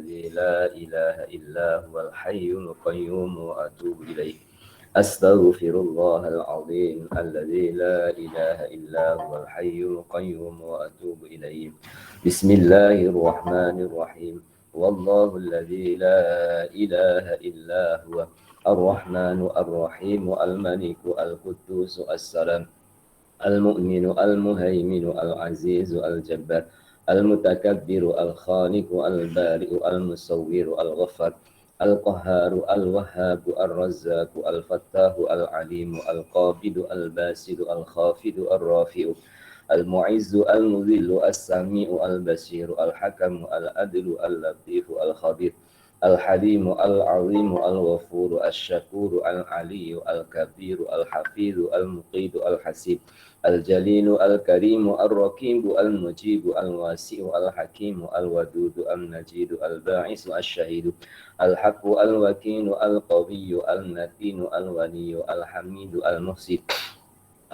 الذي لا إله إلا هو الحي القيوم وأتوب إليه أستغفر الله العظيم الذي لا إله إلا هو الحي القيوم وأتوب إليه بسم الله الرحمن الرحيم والله الذي لا إله إلا هو الرحمن الرحيم الملك القدوس السلام المؤمن المهيمن العزيز الجبار المتكبر الخالق البارئ المصور الغفار القهار الوهاب الرزاق الفتاح العليم القابض الباسط الخافض الرافع المعز المذل السميع البصير الحكم العدل اللطيف الخبير الحليم العظيم الغفور الشكور العلي الكبير الحفيظ المقيت الحسيب الجليل الكريم الرقيب المجيب الواسع الحكيم الودود المجيد الباعث الشهيد الحق الوكيل القوي المتين الولي الحميد المحسن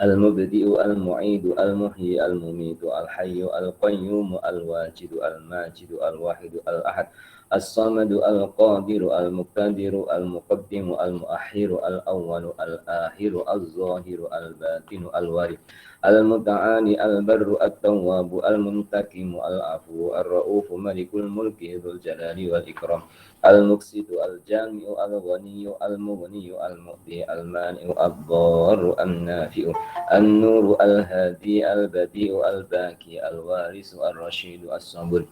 المبدئ المعيد المحيي المميت الحي القيوم الواجد الماجد الواحد الأحد الصمد القادر المقتدر المقدم المؤخر الأول الآخر الظاهر الباطن الوارث المتعالي البر التواب المنتقم العفو الرؤوف ملك الملك ذو الجلال والإكرام المقسط الجامع الغني المغني المؤتي المانع الضار النافع النور الهادي البديع الباكي الوارث الرشيد الصبر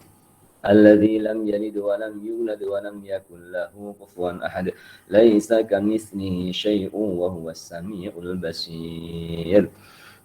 الذي لم يلد ولم يولد ولم يكن له كفوا أحد ليس كمثله شيء وهو السميع البصير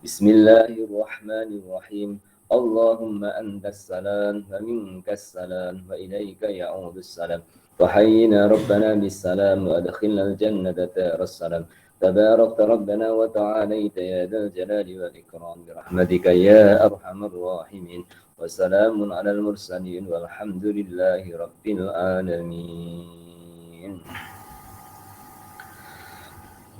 بسم الله الرحمن الرحيم اللهم أنت السلام ومنك السلام وإليك يعود السلام وحينا ربنا بالسلام وأدخلنا الجنة دار السلام تباركت ربنا وتعاليت يا ذا الجلال والإكرام برحمتك يا أرحم الراحمين وسلام على المرسلين والحمد لله رب العالمين.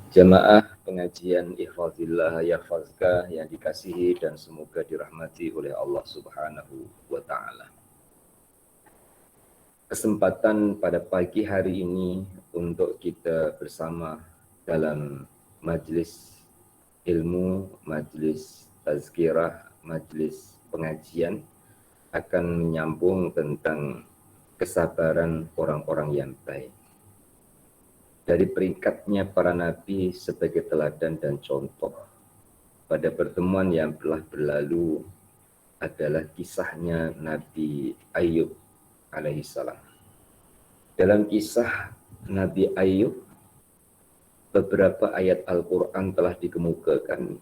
Jamaah pengajian Ihfazillah Yahfazka yang dikasihi dan semoga dirahmati oleh Allah Subhanahu wa Ta'ala. Kesempatan pada pagi hari ini untuk kita bersama dalam majelis ilmu, majelis tazkirah, majelis pengajian akan menyambung tentang kesabaran orang-orang yang baik. Dari peringkatnya para nabi sebagai teladan dan contoh. Pada pertemuan yang telah berlalu adalah kisahnya Nabi Ayub alaihissalam. Dalam kisah Nabi Ayub, beberapa ayat Al-Quran telah dikemukakan.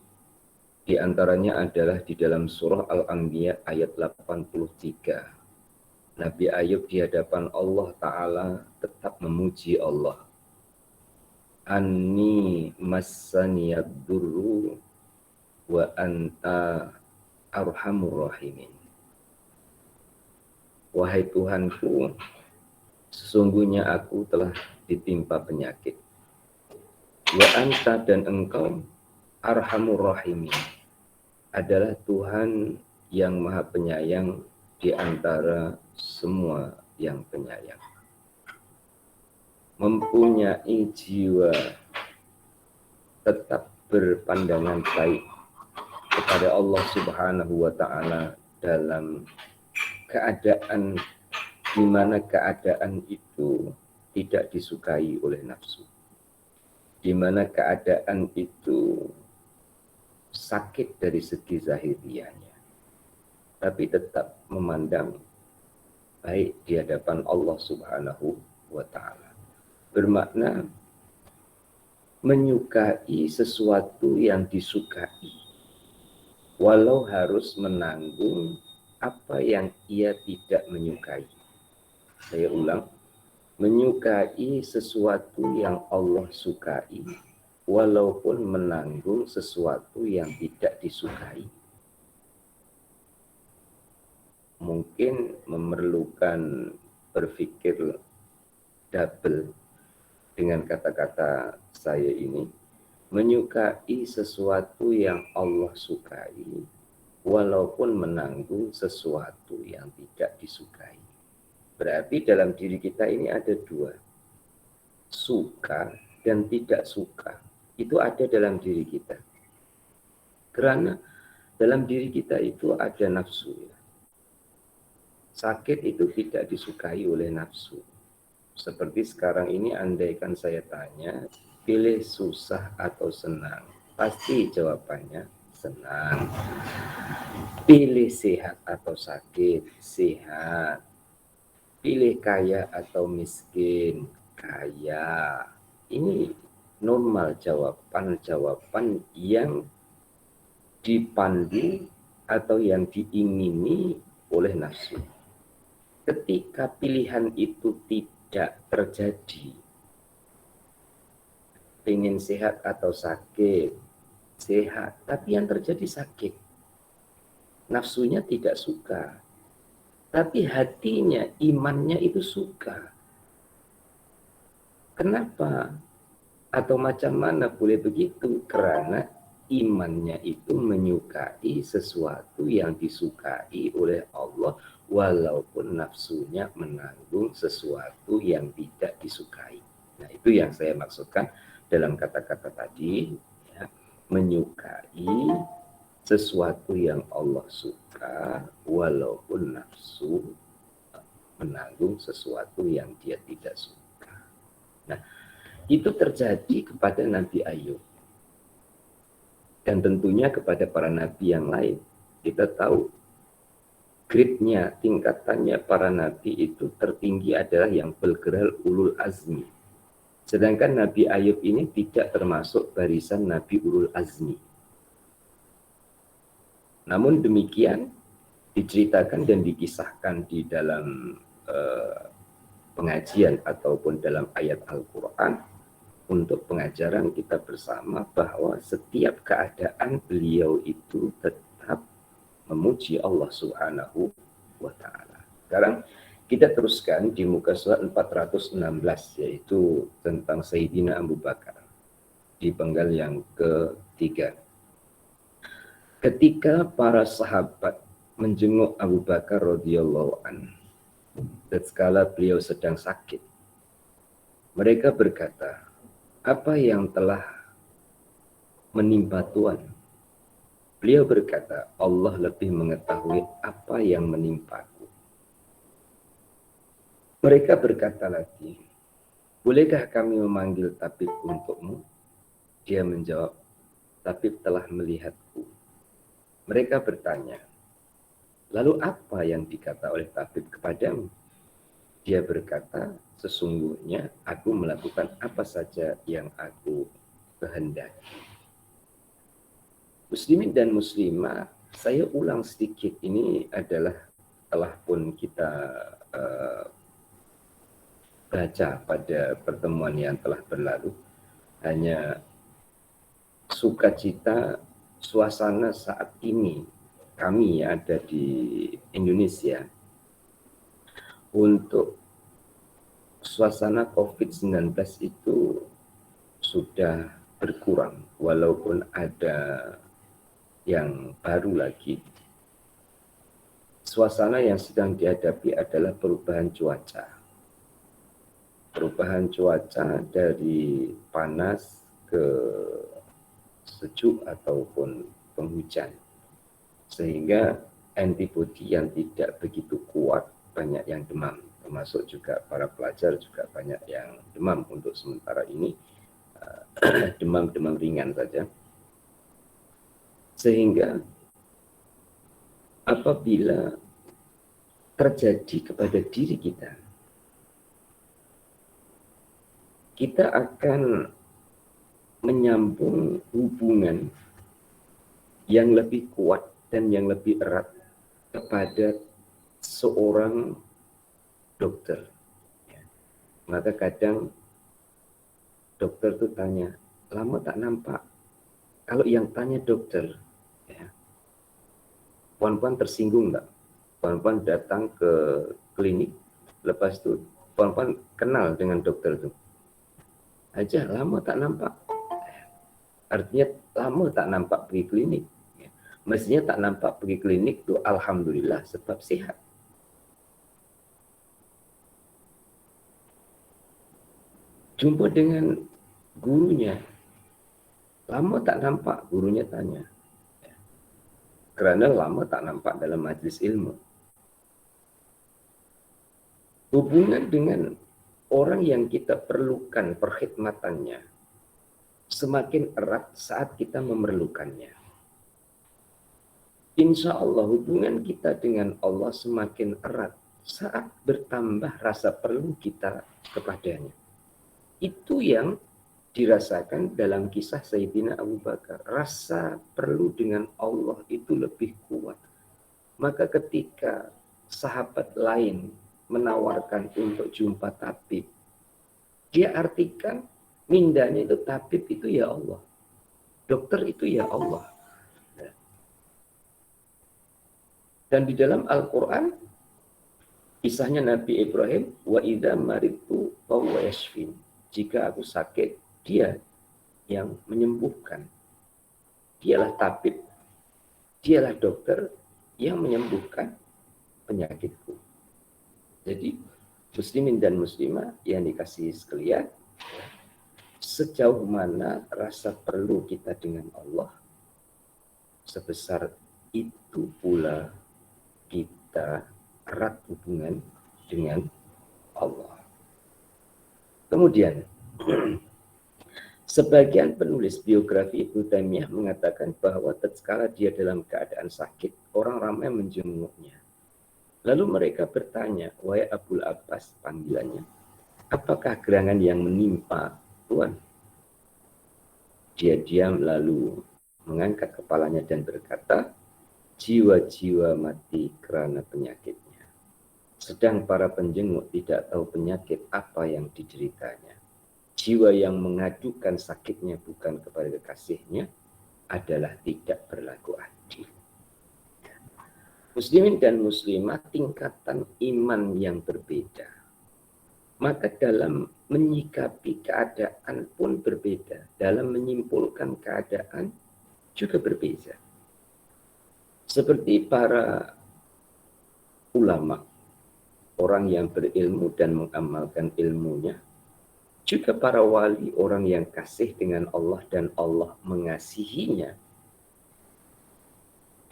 Di antaranya adalah di dalam surah Al-Anbiya ayat 83. Nabi Ayub di hadapan Allah Ta'ala tetap memuji Allah. Anni massaniyad durru wa anta arhamur rahimin. Wahai Tuhanku, sesungguhnya aku telah ditimpa penyakit. Wa anta dan engkau arhamur rahimin adalah Tuhan yang maha penyayang di antara semua yang penyayang. Mempunyai jiwa tetap berpandangan baik kepada Allah Subhanahu wa Ta'ala dalam keadaan di mana keadaan itu tidak disukai oleh nafsu, di mana keadaan itu sakit dari segi zahiriahnya, tapi tetap memandang baik di hadapan Allah Subhanahu wa Ta'ala. Bermakna menyukai sesuatu yang disukai, walau harus menanggung apa yang ia tidak menyukai. Saya ulang, menyukai sesuatu yang Allah sukai, walaupun menanggung sesuatu yang tidak disukai. Mungkin memerlukan berpikir double dengan kata-kata saya ini. Menyukai sesuatu yang Allah sukai, walaupun menanggung sesuatu yang tidak disukai. Berarti dalam diri kita ini ada dua, suka dan tidak suka. Itu ada dalam diri kita. Karena dalam diri kita itu ada nafsu. Sakit itu tidak disukai oleh nafsu. Seperti sekarang ini andaikan saya tanya, pilih susah atau senang? Pasti jawabannya senang. Pilih sehat atau sakit? Sehat. Pilih kaya atau miskin? Kaya. Ini normal jawaban yang dipandu atau yang diingini oleh nafsu. Ketika pilihan itu tidak terjadi, ingin sehat atau sakit, sehat, tapi yang terjadi sakit. Nafsunya tidak suka, tapi hatinya, imannya itu suka. Kenapa? Atau macam mana boleh begitu? Karena imannya itu menyukai sesuatu yang disukai oleh Allah, walaupun nafsunya menanggung sesuatu yang tidak disukai. Nah, itu yang saya maksudkan dalam kata-kata tadi, ya, menyukai sesuatu yang Allah suka, walaupun nafsu menanggung sesuatu yang dia tidak suka. Nah, itu terjadi kepada Nabi Ayub. Dan tentunya kepada para nabi yang lain. Kita tahu grade-nya, tingkatannya para nabi itu tertinggi adalah yang bergerak ulul azmi. Sedangkan Nabi Ayub ini tidak termasuk barisan nabi ulul azmi. Namun demikian diceritakan dan dikisahkan di dalam pengajian ataupun dalam ayat Al-Quran, untuk pengajaran kita bersama bahwa setiap keadaan beliau itu tetap memuji Allah Subhanahu wa Ta'ala. Sekarang kita teruskan di muka surat 416, yaitu tentang Sayyidina Abu Bakar di penggal yang ketiga. Ketika para sahabat menjenguk Abu Bakar radhiyallahu anhu tatkala beliau sedang sakit, mereka berkata, apa yang telah menimpa Tuhan? Beliau berkata, Allah lebih mengetahui apa yang menimpaku. Mereka berkata lagi, bolehkah kami memanggil tabib untukmu? Dia menjawab, tabib telah melihatku. Mereka bertanya, lalu apa yang dikata oleh tabib kepadamu? Dia berkata, sesungguhnya aku melakukan apa saja yang aku kehendaki. Muslimin dan muslimah, saya ulang sedikit, ini adalah telah pun kita baca pada pertemuan yang telah berlalu. Hanya sukacita suasana saat ini kami ada di Indonesia, untuk suasana COVID-19 itu sudah berkurang, walaupun ada yang baru lagi. Suasana yang sedang dihadapi adalah perubahan cuaca. Perubahan cuaca dari panas ke sejuk ataupun penghujan. Sehingga antibodi yang tidak begitu kuat, banyak yang demam, termasuk juga para pelajar juga banyak yang demam untuk sementara ini, demam-demam ringan saja. Sehingga apabila terjadi kepada diri kita, kita akan menyambung hubungan yang lebih kuat dan yang lebih erat kepada seorang dokter. Maka kadang dokter itu tanya, lama tak nampak? Kalau yang tanya dokter, ya, puan-puan tersinggung enggak? Puan-puan datang ke klinik, lepas itu puan-puan kenal dengan dokter itu. Aja lama tak nampak. Artinya lama tak nampak pergi klinik. Mestinya tak nampak pergi klinik itu alhamdulillah sebab sehat. Jumpa dengan gurunya, lama tak nampak, gurunya tanya. Karena lama tak nampak dalam majlis ilmu. Hubungan dengan orang yang kita perlukan perkhidmatannya semakin erat saat kita memerlukannya. Insya Allah hubungan kita dengan Allah semakin erat saat bertambah rasa perlu kita kepadanya. Itu yang dirasakan dalam kisah Sayyidina Abu Bakar. Rasa perlu dengan Allah itu lebih kuat. Maka ketika sahabat lain menawarkan untuk jumpa tabib, dia artikan mindanya itu tabib itu ya Allah. Dokter itu ya Allah. Dan di dalam Al-Quran, kisahnya Nabi Ibrahim, wa idza maritu fahuwa yashfin. Jika aku sakit, dia yang menyembuhkan. Dialah tabib, dialah dokter yang menyembuhkan penyakitku. Jadi, muslimin dan muslimah yang dikasihi sekalian, sejauh mana rasa perlu kita dengan Allah, sebesar itu pula kita erat hubungan dengan Allah. Kemudian, sebagian penulis biografi Ibnu Taimiyah mengatakan bahwa tatkala dia dalam keadaan sakit, orang ramai menjenguknya. Lalu mereka bertanya, wahai Abul Abbas, panggilannya, apakah gerangan yang menimpa Tuhan? Dia diam lalu mengangkat kepalanya dan berkata, jiwa-jiwa mati karena penyakitnya. Sedang para penjenguk tidak tahu penyakit apa yang dideritanya. Jiwa yang mengadukan sakitnya bukan kepada kekasihnya adalah tidak berlaku adil. Muslimin dan muslimah tingkatan iman yang berbeda. Maka dalam menyikapi keadaan pun berbeda. Dalam menyimpulkan keadaan juga berbeda. Seperti para ulama, orang yang berilmu dan mengamalkan ilmunya, juga para wali, orang yang kasih dengan Allah dan Allah mengasihinya,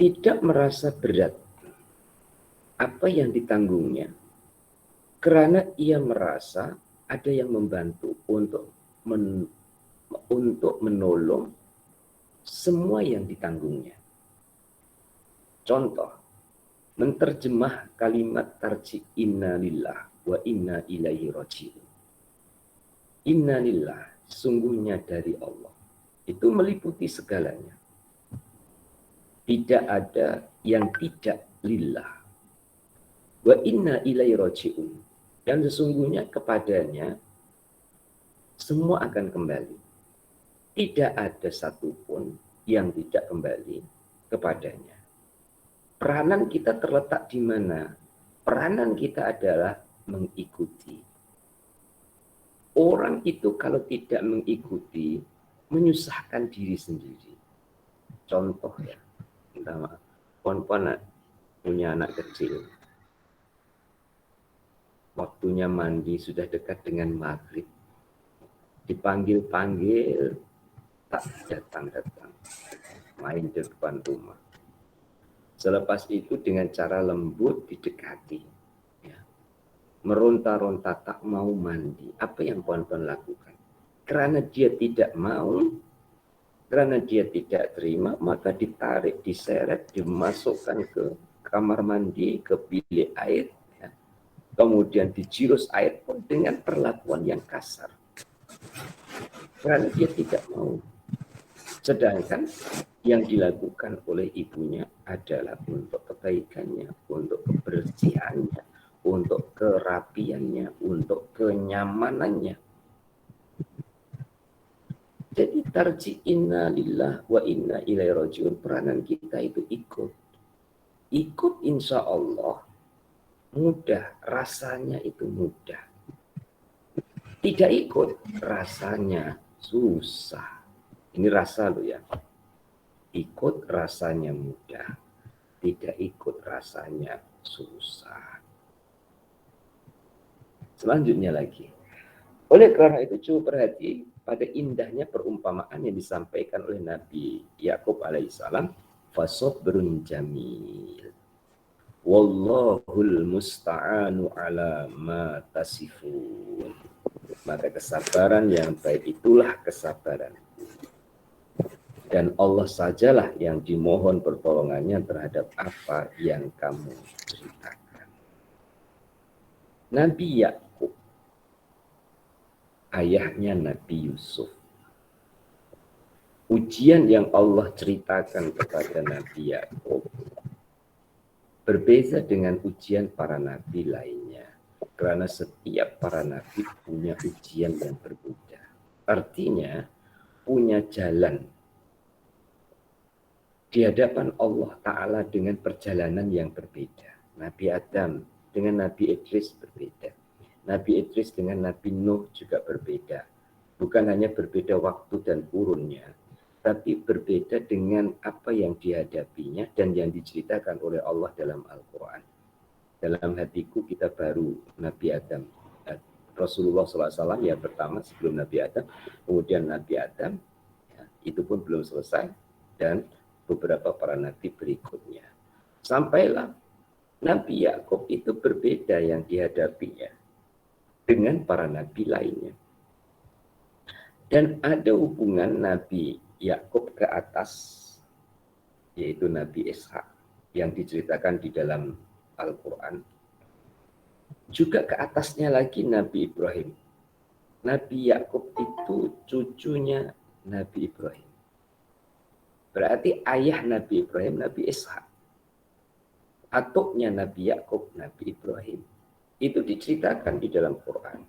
tidak merasa berat apa yang ditanggungnya, karena ia merasa ada yang membantu untuk menolong semua yang ditanggungnya. Contoh, menterjemah kalimat tarji inna lillah wa inna ilaihi raji'un. Inna lillah, sungguhnya dari Allah. Itu meliputi segalanya. Tidak ada yang tidak lillah. Wa inna ilaihi raji'un. Dan sesungguhnya kepadanya semua akan kembali. Tidak ada satupun yang tidak kembali kepadanya. Peranan kita terletak di mana? Peranan kita adalah mengikuti. Orang itu kalau tidak mengikuti, menyusahkan diri sendiri. Contoh ya, pon-pon punya anak kecil. Waktunya mandi sudah dekat dengan maghrib. Dipanggil-panggil, tak datang-datang. Main di depan rumah. Selepas itu dengan cara lembut didekati. Ya. Meronta-ronta tak mau mandi. Apa yang puan-puan lakukan? Karena dia tidak mau, karena dia tidak terima, maka ditarik, diseret, dimasukkan ke kamar mandi, ke bilik air. Ya. Kemudian dijirus air pun dengan perlakuan yang kasar. Karena dia tidak mau. Sedangkan yang dilakukan oleh ibunya adalah untuk kebaikannya, untuk kebersihannya, untuk kerapiannya, untuk kenyamanannya. Jadi tarji inna lillah wa inna ilaihi raji'un, peranan kita itu ikut. Ikut insya Allah mudah, rasanya itu mudah. Tidak ikut, rasanya susah. Ini rasa lo ya. Ikut rasanya mudah, tidak ikut rasanya susah. Selanjutnya lagi, Oleh karena itu coba perhati pada indahnya perumpamaan yang disampaikan oleh Nabi Yakub alaihissalam, fasobrun jamil. Wallahul musta'anu ala ma tasifun. Maka kesabaran yang baik itulah kesabaran. Dan Allah sajalah yang dimohon pertolongannya terhadap apa yang kamu ceritakan. Nabi Yakub, ayahnya Nabi Yusuf. Ujian yang Allah ceritakan kepada Nabi Yakub berbeda dengan ujian para nabi lainnya. Karena setiap para nabi punya ujian yang berbeda. Artinya, punya jalan di hadapan Allah Ta'ala dengan perjalanan yang berbeda. Nabi Adam dengan Nabi Idris berbeda. Nabi Idris dengan Nabi Nuh juga berbeda. Bukan hanya berbeda waktu dan urunnya, tapi berbeda dengan apa yang dihadapinya dan yang diceritakan oleh Allah dalam Al-Quran. Dalam hatiku kita baru Nabi Adam. Rasulullah SAW yang pertama sebelum Nabi Adam, kemudian Nabi Adam, ya, itu pun belum selesai, dan beberapa para nabi berikutnya. Sampailah Nabi Yakub itu berbeda yang dihadapinya dengan para nabi lainnya. Dan ada hubungan Nabi Yakub ke atas, yaitu Nabi Ishak yang diceritakan di dalam Al-Quran. Juga ke atasnya lagi Nabi Ibrahim. Nabi Yakub itu cucunya Nabi Ibrahim. Berarti ayah Nabi Ibrahim, Nabi Ishak. Atuknya Nabi Yakub, Nabi Ibrahim. Itu diceritakan di dalam Quran.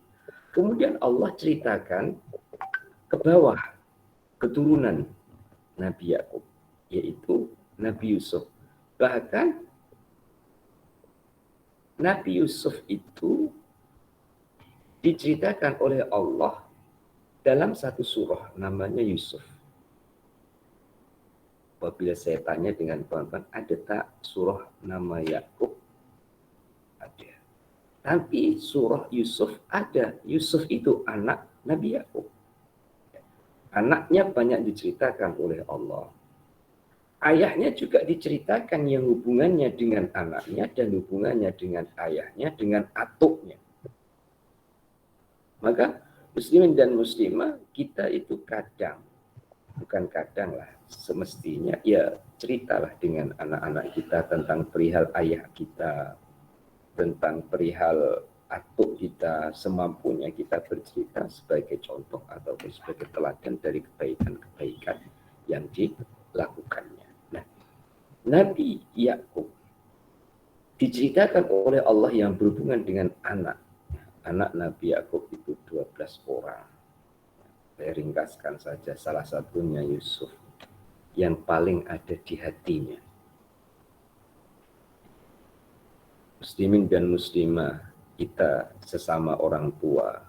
Kemudian Allah ceritakan ke bawah keturunan Nabi Yakub, yaitu Nabi Yusuf. Bahkan Nabi Yusuf itu diceritakan oleh Allah dalam satu surah namanya Yusuf. Apabila saya tanya dengan kawan-kawan, ada tak surah nama Yakub? Ada. Tapi surah Yusuf ada. Yusuf itu anak Nabi Yakub. Anaknya banyak diceritakan oleh Allah. Ayahnya juga diceritakan yang hubungannya dengan anaknya dan hubungannya dengan ayahnya, dengan atuknya. Maka muslimin dan muslimah, kita itu kadang, bukan kadang lah, semestinya ya ceritalah dengan anak-anak kita tentang perihal ayah kita, tentang perihal atuk kita, semampunya kita bercerita sebagai contoh atau sebagai teladan dari kebaikan-kebaikan yang dilakukannya. Nah, Nabi Yakub diceritakan oleh Allah yang berhubungan dengan anak. Anak Nabi Yakub itu 12 orang. Saya ringkaskan saja, salah satunya Yusuf, yang paling ada di hatinya. Muslimin dan muslimah, kita sesama orang tua,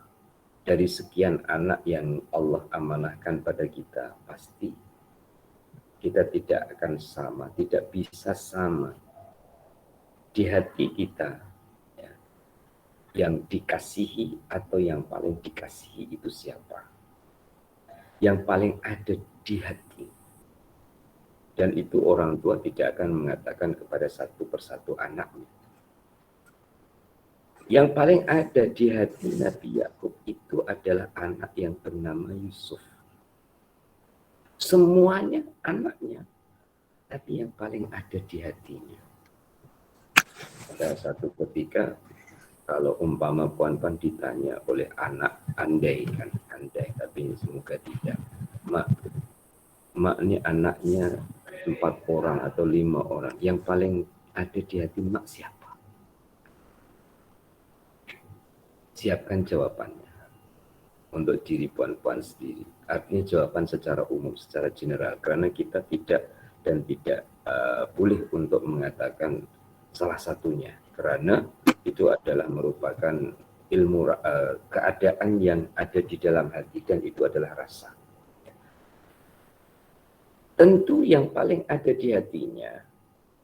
dari sekian anak yang Allah amanahkan pada kita, pasti kita tidak akan sama, tidak bisa sama di hati kita, ya, yang dikasihi atau yang paling dikasihi itu siapa? Yang paling ada di hati. Dan itu orang tua tidak akan mengatakan kepada satu persatu anaknya. Yang paling ada di hati Nabi Yakub itu adalah anak yang bernama Yusuf. Semuanya anaknya, tapi yang paling ada di hatinya. Pada satu ketika, kalau umpama puan-puan ditanya oleh anak, andai, tapi semoga tidak. Mak ini anaknya 4 orang atau 5 orang. Yang paling ada di hati mak siapa? Siapkan jawabannya untuk diri puan-puan sendiri. Artinya jawaban secara umum, secara general. Karena kita tidak dan tidak boleh untuk mengatakan salah satunya. Karena itu adalah merupakan ilmu keadaan yang ada di dalam hati dan itu adalah rasa. Tentu yang paling ada di hatinya,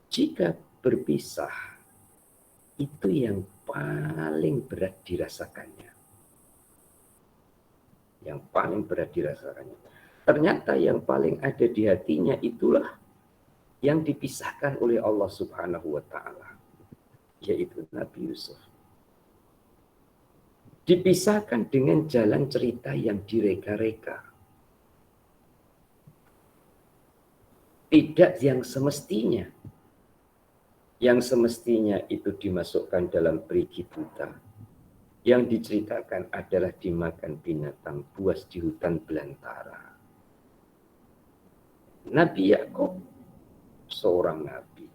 jika berpisah, itu yang paling berat dirasakannya. yang paling berat dirasakannya. Ternyata yang paling ada di hatinya itulah yang dipisahkan oleh Allah Subhanahu wa Ta'ala, yaitu Nabi Yusuf. Dipisahkan dengan jalan cerita yang direka-reka. Tidak yang semestinya. Yang semestinya itu dimasukkan dalam perigi buta. Yang diceritakan adalah dimakan binatang buas di hutan belantara. Nabi Yakub seorang nabi.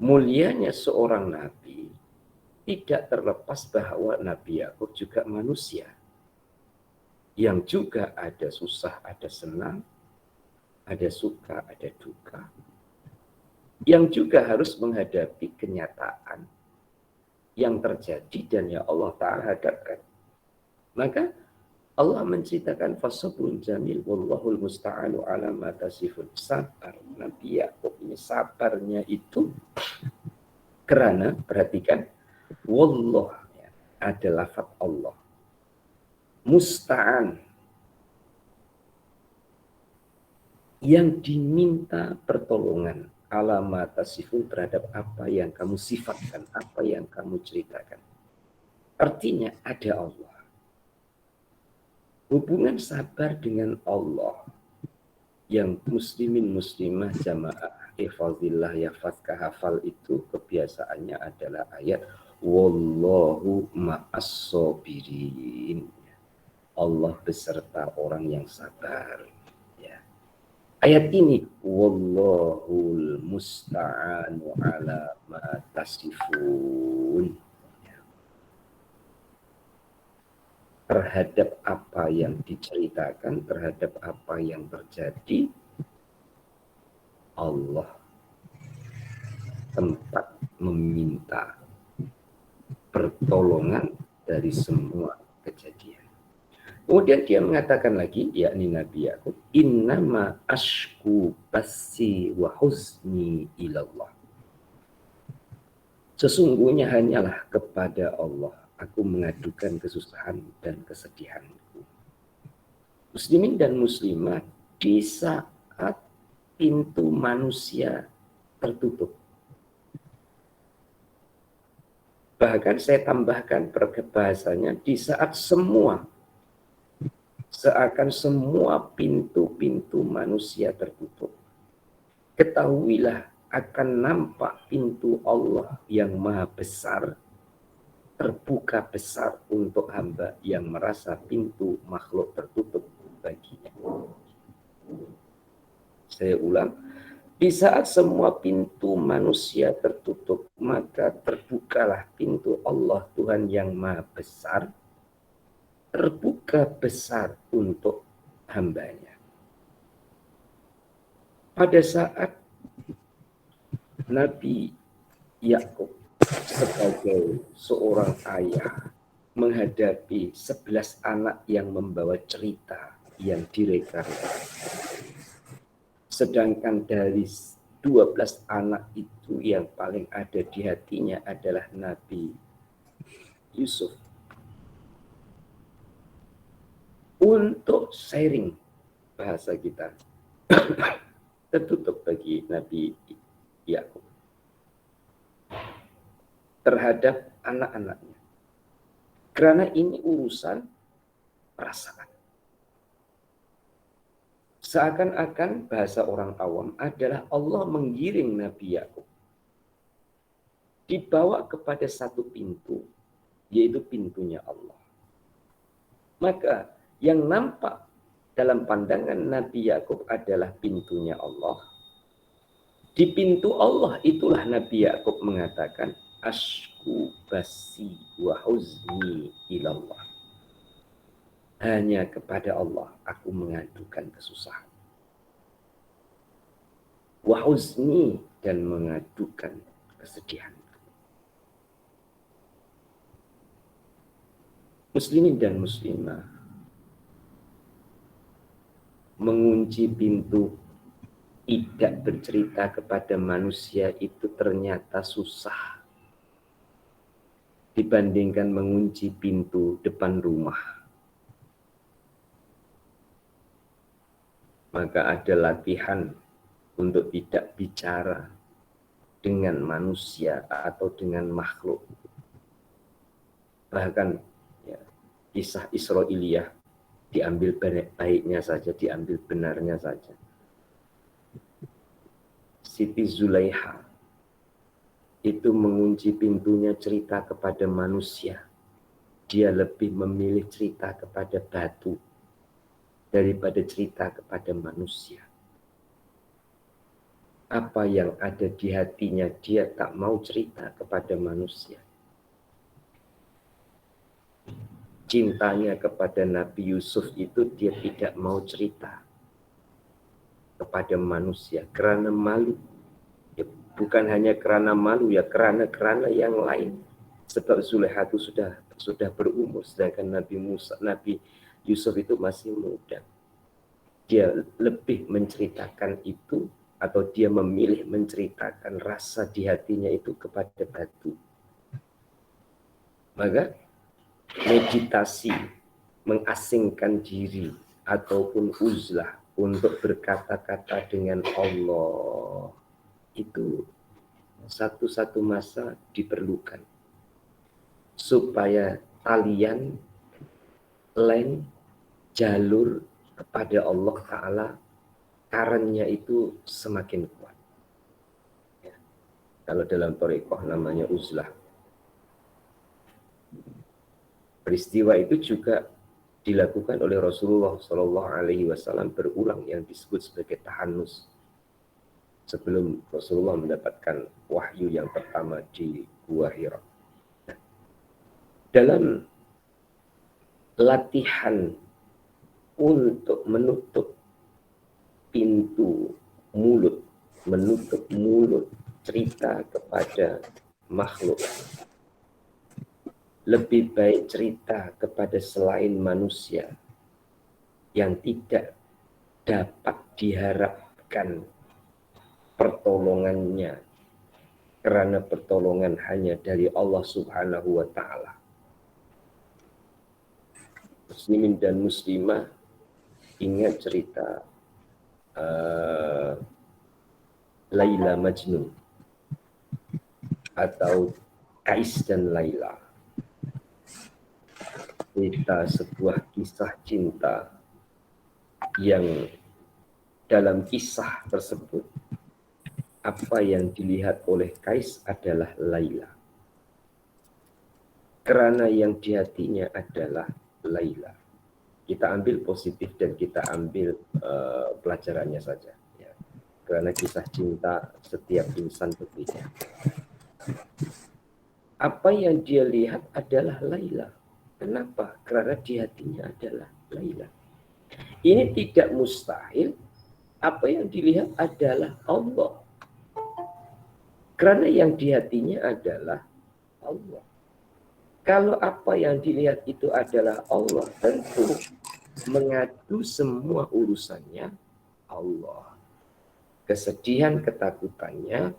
Mulianya seorang nabi tidak terlepas bahwa Nabi Yakub juga manusia. Yang juga ada susah, ada senang, ada suka, ada duka. Yang juga harus menghadapi kenyataan yang terjadi dan ya Allah Ta'ala hadapkan. Maka Allah menceritakan fasabrun jamil wallahul musta'anu ala ma tasifun. Sabar Nabi Yakub ini, sabarnya itu karena perhatikan wallah ya, ada lafaz Allah. Musta'an yang diminta pertolongan ala ma tasifun terhadap apa yang kamu sifatkan, apa yang kamu ceritakan. Artinya ada Allah. Hubungan sabar dengan Allah yang muslimin muslimah jamaah ihfazillah yahfazka hafal itu kebiasaannya adalah ayat wallahu ma'as sabirin. Allah beserta orang yang sabar. Ya. Ayat ini wallahul musta'anu ala ma tasifun. Terhadap apa yang diceritakan, terhadap apa yang terjadi, Allah tempat meminta pertolongan dari semua kejadian. Kemudian dia mengatakan lagi, yakni Nabi Yakub, innama ashku basi wa huzni ilallah. Sesungguhnya hanyalah kepada Allah aku mengadukan kesusahan dan kesedihanku. Muslimin dan muslimat, di saat pintu manusia tertutup. Bahkan saya tambahkan bahasanya, di saat seakan semua pintu-pintu manusia tertutup. Ketahuilah akan nampak pintu Allah yang maha besar terbuka besar untuk hamba yang merasa pintu makhluk tertutup baginya. Saya ulang, di saat semua pintu manusia tertutup, maka terbukalah pintu Allah Tuhan yang maha besar, terbuka besar untuk hambanya. Pada saat Nabi Yakub sebagai seorang ayah menghadapi 11 anak yang membawa cerita yang direka-reka. Sedangkan dari 12 anak itu yang paling ada di hatinya adalah Nabi Yusuf. Untuk sharing bahasa kita tertutup bagi Nabi Yakub terhadap anak-anaknya. Karena ini urusan perasaan. Seakan-akan bahasa orang awam adalah Allah menggiring Nabi Yakub dibawa kepada satu pintu, yaitu pintunya Allah. Maka yang nampak dalam pandangan Nabi Yakub adalah pintunya Allah. Di pintu Allah itulah Nabi Yakub mengatakan, Ashku basi wa huzni ilallah. Hanya kepada Allah aku mengadukan kesusahan. Wa huzni, dan mengadukan kesedihan. Muslimin dan muslimah, mengunci pintu tidak bercerita kepada manusia itu ternyata susah. dibandingkan mengunci pintu depan rumah. Maka ada latihan untuk tidak bicara dengan manusia atau dengan makhluk. Bahkan ya, kisah Israiliyah diambil baiknya saja, diambil benarnya saja. Siti Zulaiha itu mengunci pintunya cerita kepada manusia. Dia lebih memilih cerita kepada batu daripada cerita kepada manusia. Apa yang ada di hatinya dia tak mau cerita kepada manusia. Cintanya kepada Nabi Yusuf itu dia tidak mau cerita kepada manusia karena malu. Ya, bukan hanya karena malu ya, karena yang lain. Sebab Zulaiha itu sudah berumur, sedangkan Nabi Yusuf itu masih muda. Dia lebih menceritakan itu, atau dia memilih menceritakan rasa di hatinya itu kepada batu. Maka meditasi, mengasingkan diri ataupun uzlah untuk berkata-kata dengan Allah itu satu-satu masa diperlukan supaya talian leng jalur kepada Allah Ta'ala karennya itu semakin kuat. Ya. Kalau dalam thariqah namanya uzlah. Peristiwa itu juga dilakukan oleh Rasulullah SAW berulang yang disebut sebagai tahanus. Sebelum Rasulullah mendapatkan wahyu yang pertama di Gua Hira. Dalam latihan untuk menutup pintu mulut, menutup mulut cerita kepada makhluk, lebih baik cerita kepada selain manusia yang tidak dapat diharapkan pertolongannya karena pertolongan hanya dari Allah Subhanahu wa Ta'ala. Muslimin dan muslimah ingat cerita Laila Majnun atau Kais dan Laila. Cerita sebuah kisah cinta yang dalam kisah tersebut apa yang dilihat oleh Kais adalah Laila. Karena yang di hatinya adalah Laila. Kita ambil positif dan kita ambil pelajarannya saja. Ya. Karena kisah cinta setiap insan berbeda. Apa yang dia lihat adalah Laila. Kenapa? Karena di hatinya adalah Laila. Ini tidak mustahil. Apa yang dilihat adalah Allah. Karena yang di hatinya adalah Allah. Kalau apa yang dilihat itu adalah Allah, tentu mengadu semua urusannya Allah. Kesedihan, ketakutannya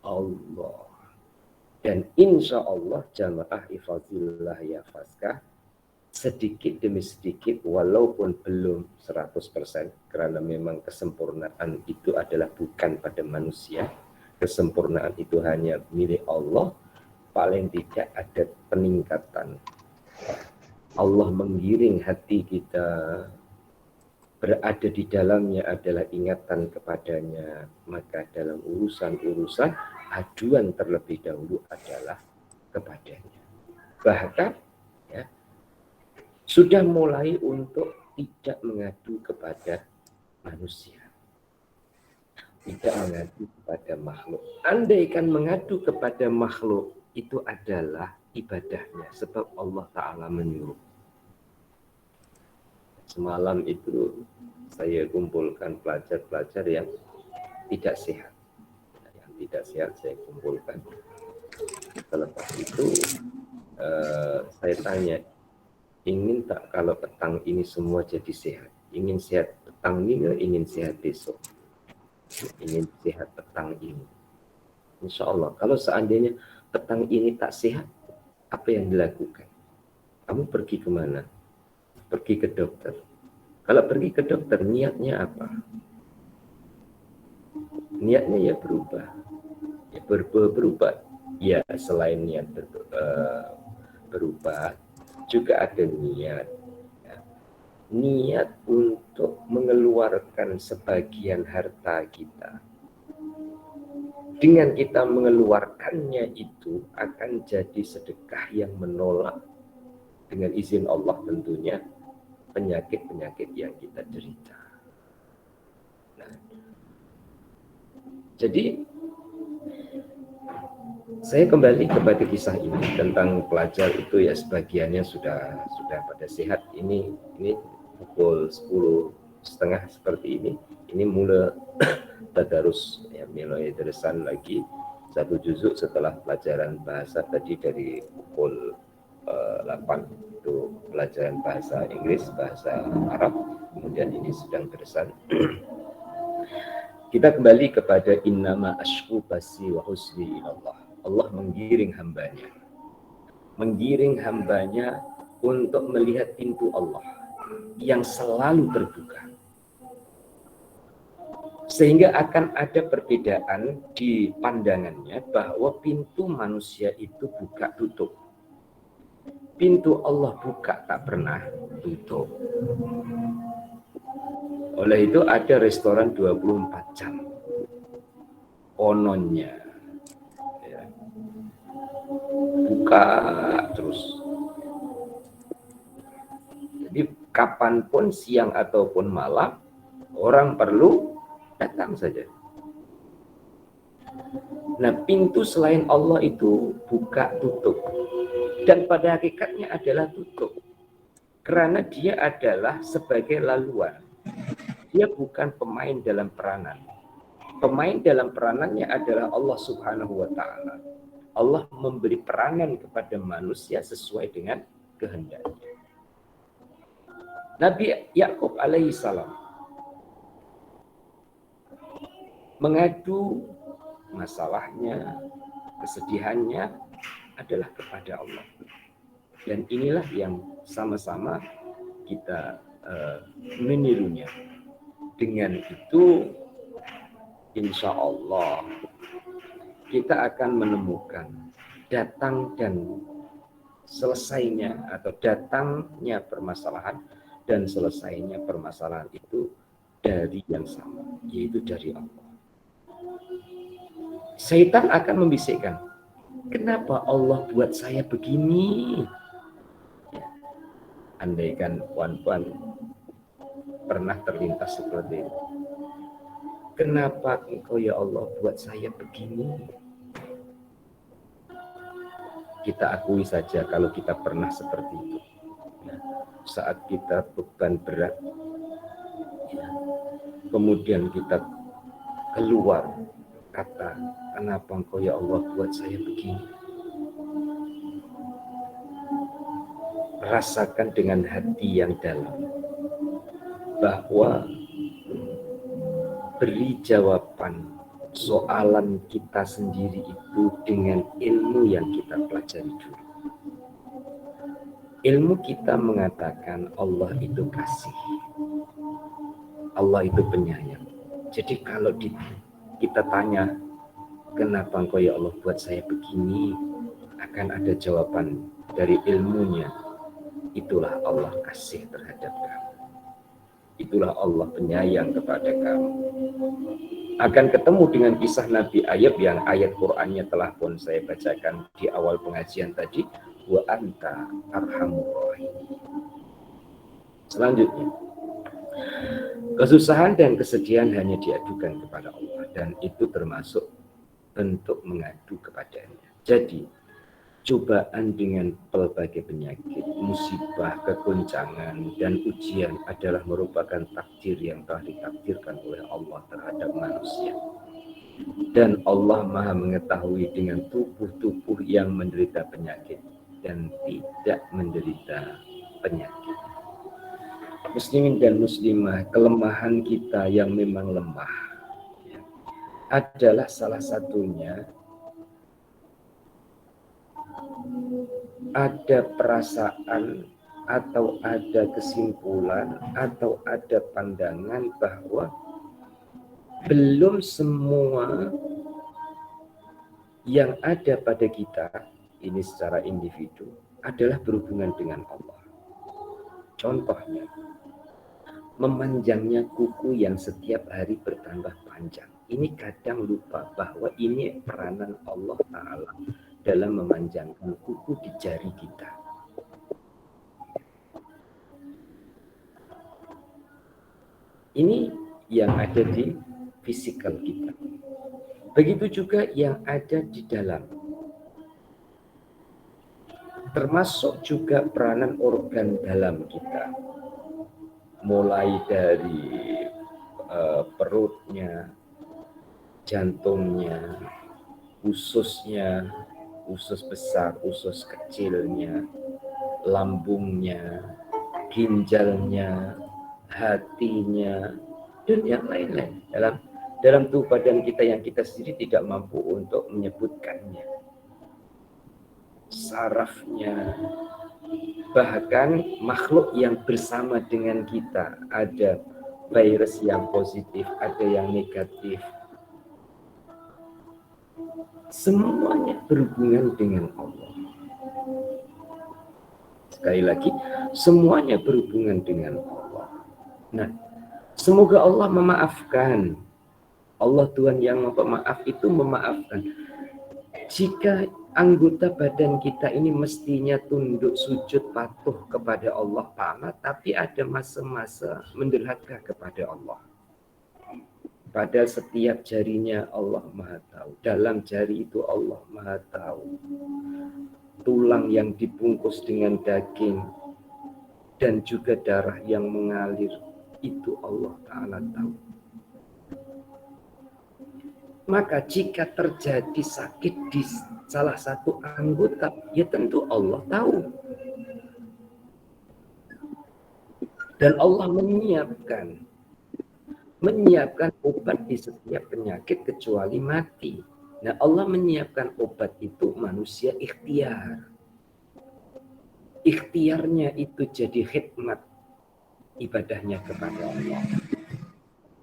Allah. Dan insya Allah jamaah ifadillah ya faskah, sedikit demi sedikit walaupun belum 100%, karena memang kesempurnaan itu adalah bukan pada manusia. Kesempurnaan itu hanya milik Allah. Paling tidak ada peningkatan. Allah menggiring hati kita, berada di dalamnya adalah ingatan kepadanya. Maka dalam urusan-urusan, aduan terlebih dahulu adalah kepadanya. Bahkan ya, sudah mulai untuk tidak mengadu kepada manusia. Tidak mengadu kepada makhluk. Andaikan mengadu kepada makhluk, itu adalah ibadahnya. Sebab Allah Ta'ala menyuruh. Semalam itu saya kumpulkan pelajar-pelajar yang tidak sehat. Yang tidak sehat saya kumpulkan. Selepas itu saya tanya, ingin tak kalau petang ini semua jadi sehat? Ingin sehat petang ini, ingin sehat besok? Ingin sehat petang ini. Insya Allah. Kalau seandainya petang ini tak sehat, Apa yang dilakukan? Kamu pergi kemana? Pergi ke dokter. Kalau pergi ke dokter, niatnya apa? Niatnya ya berubah. Ya berubah. Ya selain niat berubah, juga ada niat. Ya. Niat untuk mengeluarkan sebagian harta kita. Dengan kita mengeluarkannya itu akan jadi sedekah yang menolak dengan izin Allah tentunya penyakit-penyakit yang kita derita. Nah, jadi saya kembali kepada kisah ini tentang pelajar itu ya sebagiannya sudah pada sehat. Ini pukul 10:30 seperti ini. Ini mulai tadarus ya, mulai terusan lagi satu juzuk setelah pelajaran bahasa tadi dari pukul 8 itu pelajaran bahasa Inggris, bahasa Arab, kemudian ini sedang terusan. Kita kembali kepada innama asyku basi wa husni ilallah. Allah menggiring hambanya untuk melihat pintu Allah yang selalu terbuka. Sehingga akan ada perbedaan di pandangannya bahwa pintu manusia itu buka tutup. Pintu Allah buka tak pernah tutup. Oleh itu ada restoran 24 jam. Kononnya ya, buka terus. Jadi kapanpun siang ataupun malam orang perlu datang saja. Nah, pintu selain Allah itu buka tutup. Dan pada hakikatnya adalah tutup. Karena dia adalah sebagai laluan. Dia bukan pemain dalam peranan. Pemain dalam peranannya adalah Allah Subhanahu wa Ta'ala. Allah memberi peranan kepada manusia sesuai dengan kehendaknya. Nabi Yakub alaihissalam mengadu masalahnya, kesedihannya adalah kepada Allah. Dan inilah yang sama-sama kita menirunya. Dengan itu, insya Allah, kita akan menemukan datang dan selesainya atau datangnya permasalahan dan selesainya permasalahan itu dari yang sama, yaitu dari Allah. Syaitan akan membisikkan, kenapa Allah buat saya begini? Andaikan puan-puan pernah terlintas seperti itu. Kenapa engkau ya Allah buat saya begini? Kita akui saja kalau kita pernah seperti itu. Saat kita beban berat, kemudian kita keluar kata, kenapa engkau ya Allah buat saya begini? Rasakan dengan hati yang dalam bahwa beri jawaban soalan kita sendiri itu dengan ilmu yang kita pelajari dulu. Ilmu kita mengatakan Allah itu kasih, Allah itu penyayang. Jadi kalau kita tanya, kenapa engkau ya Allah buat saya begini, akan ada jawaban dari ilmunya. Itulah Allah kasih terhadap kamu. Itulah Allah penyayang kepada kamu. Akan ketemu dengan kisah Nabi Ayub yang ayat Qur'annya telah pun saya bacakan di awal pengajian tadi. Wa anta arhamur rahim. Selanjutnya, kesusahan dan kesedihan hanya diadukan kepada Allah, dan itu termasuk bentuk mengadu kepadanya. Jadi cobaan dengan pelbagai penyakit, musibah, kegoncangan, dan ujian adalah merupakan takdir yang telah ditakdirkan oleh Allah terhadap manusia. Dan Allah Maha mengetahui dengan tubuh-tubuh yang menderita penyakit dan tidak menderita penyakit. Muslimin dan muslimah, kelemahan kita yang memang lemah adalah salah satunya ada perasaan atau ada kesimpulan atau ada pandangan bahwa belum semua yang ada pada kita ini secara individu adalah berhubungan dengan Allah. Contohnya, memanjangnya kuku yang setiap hari bertambah panjang. Ini kadang lupa bahwa ini peranan Allah Ta'ala dalam memanjangkan kuku di jari kita. Ini yang ada di fisikal kita. Begitu juga yang ada di dalam. Termasuk juga peranan organ dalam kita. Mulai dari perutnya, jantungnya, ususnya, usus besar, usus kecilnya, lambungnya, ginjalnya, hatinya, dan yang lain-lain dalam tubuh badan kita yang kita sendiri tidak mampu untuk menyebutkannya. Sarafnya, bahkan makhluk yang bersama dengan kita, ada virus yang positif, ada yang negatif. Semuanya berhubungan dengan Allah. Sekali lagi, semuanya berhubungan dengan Allah. Nah, semoga Allah memaafkan. Allah Tuhan yang pemaaf itu memaafkan. Jika anggota badan kita ini mestinya tunduk sujud patuh kepada Allah Ta'ala, tapi ada masa-masa menderhaka kepada Allah. Padahal setiap jarinya Allah Maha tahu. Dalam jari itu Allah Maha tahu. Tulang yang dibungkus dengan daging dan juga darah yang mengalir, itu Allah Ta'ala tahu. Maka jika terjadi sakit di salah satu anggota, ya tentu Allah tahu. Dan Allah menyiapkan obat di setiap penyakit kecuali mati. Nah, Allah menyiapkan obat itu manusia ikhtiar. Ikhtiarnya itu jadi khidmat ibadahnya kepada Allah.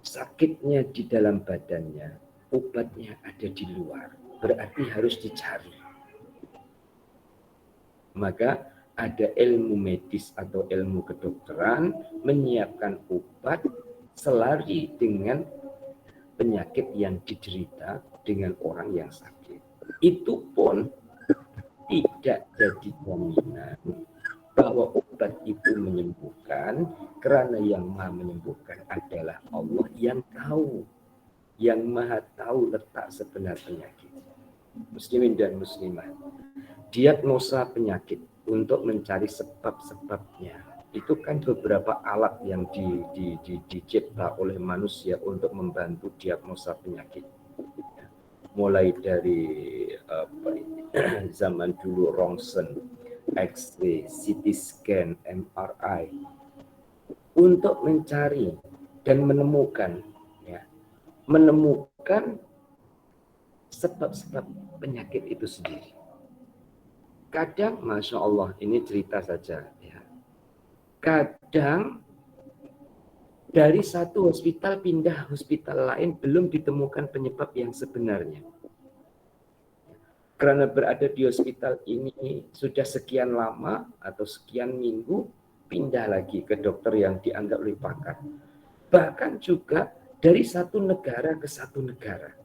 Sakitnya di dalam badannya, obatnya ada di luar, berarti harus dicari. Maka ada ilmu medis atau ilmu kedokteran menyiapkan obat selari dengan penyakit yang diderita dengan orang yang sakit. Itu pun tidak jadi jaminan bahwa obat itu menyembuhkan, karena yang maha menyembuhkan adalah Allah yang tahu, yang maha tahu letak sebenar penyakit. Muslimin dan muslimah, diagnosa penyakit untuk mencari sebab-sebabnya itu kan beberapa alat yang dicipta oleh manusia untuk membantu diagnosa penyakit. Mulai dari zaman dulu rongsen, X-ray, CT scan, MRI, untuk mencari dan menemukan sebab-sebab penyakit itu sendiri. Kadang, Masya Allah, ini cerita saja. Ya. Kadang dari satu hospital pindah hospital lain belum ditemukan penyebab yang sebenarnya. Karena berada di hospital ini sudah sekian lama atau sekian minggu, pindah lagi ke dokter yang dianggap lebih pakar. Bahkan juga dari satu negara ke satu negara.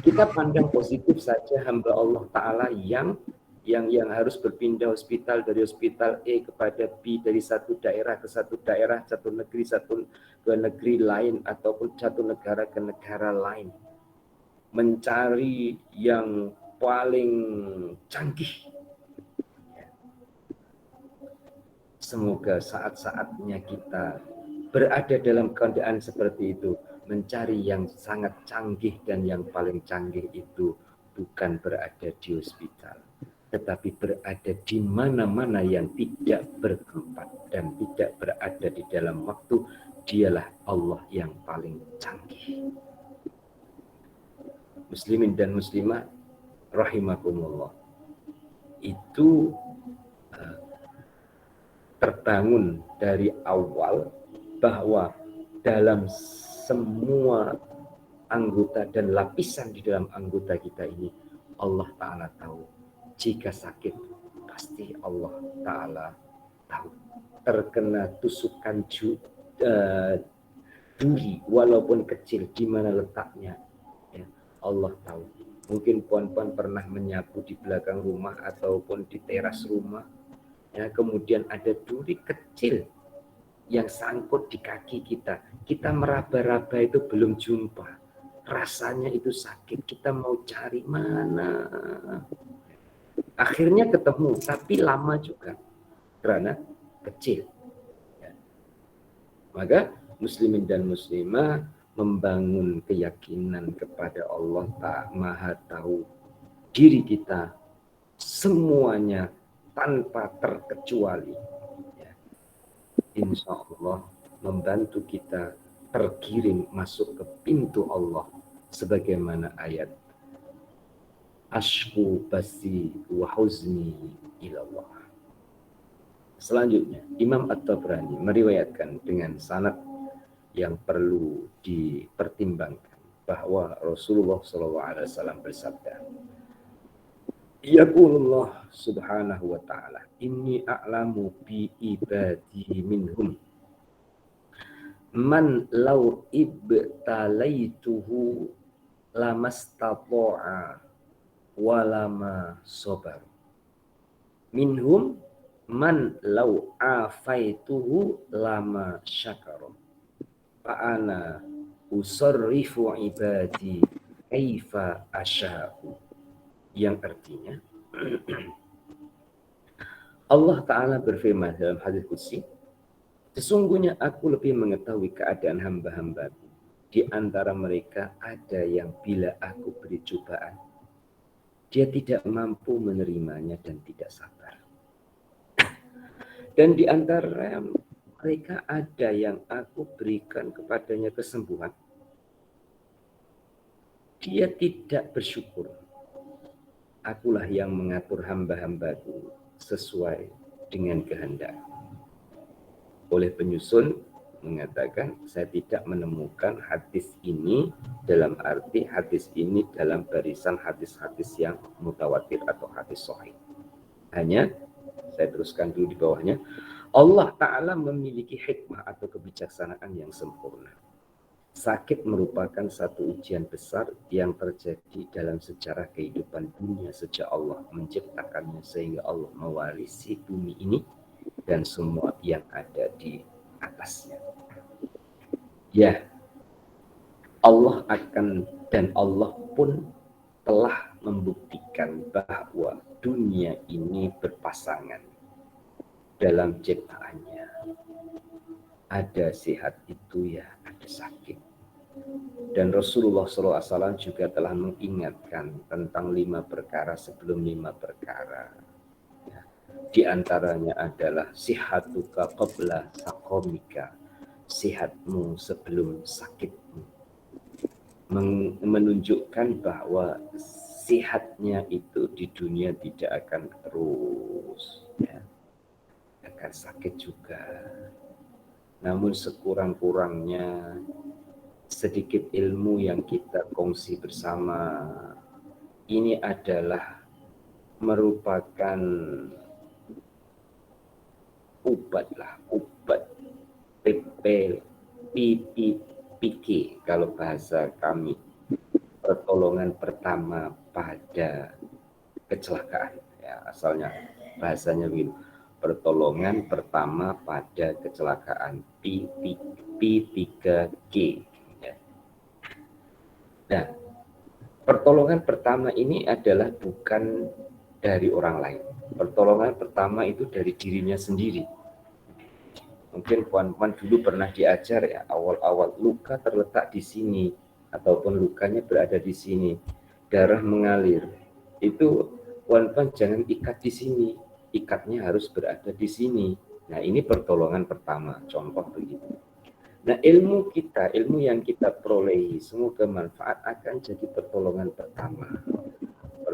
Kita pandang positif saja hamba Allah Ta'ala yang harus berpindah hospital dari hospital A kepada B, dari satu daerah ke satu daerah, satu negeri ke negeri lain, ataupun satu negara ke negara lain. Mencari yang paling canggih. Semoga saat-saatnya kita berada dalam keadaan seperti itu, mencari yang sangat canggih, dan yang paling canggih itu bukan berada di hospital, tetapi berada di mana-mana yang tidak bertempat dan tidak berada di dalam waktu. Dialah Allah yang paling canggih. Muslimin dan muslimah rahimakumullah. itu terbangun dari awal bahwa dalam semua anggota dan lapisan di dalam anggota kita ini Allah Ta'ala tahu. Jika sakit pasti Allah Ta'ala tahu. Terkena tusukan duri walaupun kecil di mana letaknya ya, Allah tahu. Mungkin puan-puan pernah menyapu di belakang rumah ataupun di teras rumah ya, kemudian ada duri kecil yang sangkut di kaki kita. Kita meraba-raba itu belum jumpa. Rasanya itu sakit. Kita mau cari mana. Akhirnya ketemu, tapi lama juga. Karena kecil. Ya. Maka muslimin dan muslimah membangun keyakinan kepada Allah tak maha tahu diri kita semuanya tanpa terkecuali. Insya Allah membantu kita tergiring masuk ke pintu Allah sebagaimana ayat ashku basi wa huzni ilallah. Selanjutnya Imam At-Tabrani meriwayatkan dengan sanad yang perlu dipertimbangkan bahwa Rasulullah SAW bersabda, yaqulullah subhanahu wa ta'ala inni a'lamu bi ibadi minhum man law ibtalaituhu lamastata'a walama sabar minhum man law afaituhu lama syakara fa'ana usarrifu ibadi kaifa asya'u, yang artinya Allah Ta'ala berfirman dalam hadis qudsi, sesungguhnya aku lebih mengetahui keadaan hamba-hambaku. Di antara mereka ada yang bila aku beri cobaan, dia tidak mampu menerimanya dan tidak sabar. Dan di antara mereka ada yang aku berikan kepadanya kesembuhan, dia tidak bersyukur. Akulah yang mengatur hamba-hambaku sesuai dengan kehendak. Oleh penyusun mengatakan, saya tidak menemukan hadis ini dalam arti hadis ini dalam barisan hadis-hadis yang mutawatir atau hadis sahih. Hanya, saya teruskan dulu di bawahnya, Allah Ta'ala memiliki hikmah atau kebijaksanaan yang sempurna. Sakit merupakan satu ujian besar yang terjadi dalam sejarah kehidupan dunia sejak Allah menciptakannya sehingga Allah mewarisi bumi ini dan semua yang ada di atasnya. Ya, Allah akan dan Allah pun telah membuktikan bahwa dunia ini berpasangan dalam ciptaannya. Ada sehat itu ya, ada sakit. Dan Rasulullah SAW juga telah mengingatkan tentang 5 perkara sebelum 5 perkara. Ya. Di antaranya adalah sihatuka qabla saqamika, sihatmu sebelum sakitmu. Menunjukkan bahwa sihatnya itu di dunia tidak akan terus, ya. Akan sakit juga. Namun sekurang-kurangnya sedikit ilmu yang kita kongsi bersama ini adalah merupakan obat PPPK kalau bahasa kami, pertolongan pertama pada kecelakaan ya, asalnya bahasanya begini, pertolongan pertama pada kecelakaan P3K ya. Nah, pertolongan pertama ini adalah bukan dari orang lain. Pertolongan pertama itu dari dirinya sendiri. Mungkin puan-puan dulu pernah diajar ya, awal-awal luka terletak di sini ataupun lukanya berada di sini, darah mengalir. Itu puan-puan jangan ikat di sini, ikatnya harus berada di sini. Nah, ini pertolongan pertama, contoh begitu. Nah, ilmu yang kita perolehi semoga manfaat akan jadi pertolongan pertama.